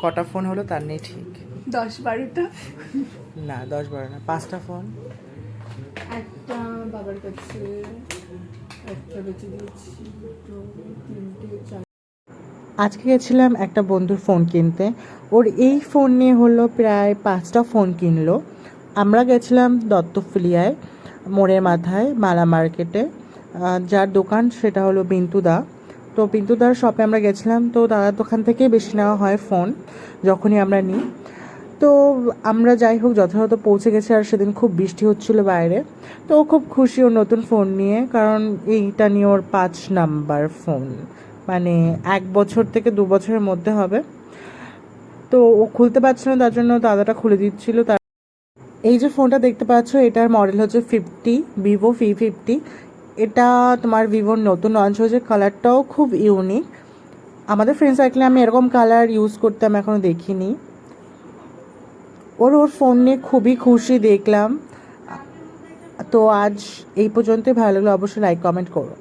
কটা ফোন হলো তার নেই ঠিক। 10-12টা। না 10-12 না, 5টা ফোন। একটা বাবার কাছে, একটা বেঁচে দিয়েছি, 2, 3, 4। আজকে গেছিলাম একটা বন্ধুর ফোন কিনতে। ওর এই ফোন নিয়ে হলো প্রায় 5টা ফোন কিনলো। আমরা গেছিলাম দত্তফুলিয়ায়, মোড়ের মাথায় মালা মার্কেটে। যার দোকান সেটা হলো বিন্তুদা। তো বিন্তুদার শপে আমরা গেছিলাম। তো দাদার দোকান থেকেই বেশি নেওয়া হয় ফোন যখনই আমরা নিই। তো আমরা যাই হোক যথাযথ পৌঁছে গেছি, আর সেদিন খুব বৃষ্টি হচ্ছিল বাইরে। তো ও খুব খুশি ওর নতুন ফোন নিয়ে, কারণ এইটা নিয়ে ওর 5 নাম্বার ফোন, মানে 1 বছর থেকে 2 বছরের মধ্যে হবে। তো ও খুলতে পারছিল না, তার জন্য দাদাটা খুলে দিচ্ছিল। তার এই যে ফোনটা দেখতে পাচ্ছ, এটার মডেল হচ্ছে 50, ভিভো V50। এটা তোমার ভিভোর নতুন লঞ্চ হয়েছে। কালারটাও খুব ইউনিক। আমাদের ফ্রেন্ড সার্কেলে আমি এরকম কালার ইউজ করতে আমি এখনও দেখিনি। ওর ফোন নিয়ে খুবই খুশি দেখলাম। তো আজ এই পর্যন্তই। ভালো লাগলে অবশ্যই লাইক কমেন্ট করো।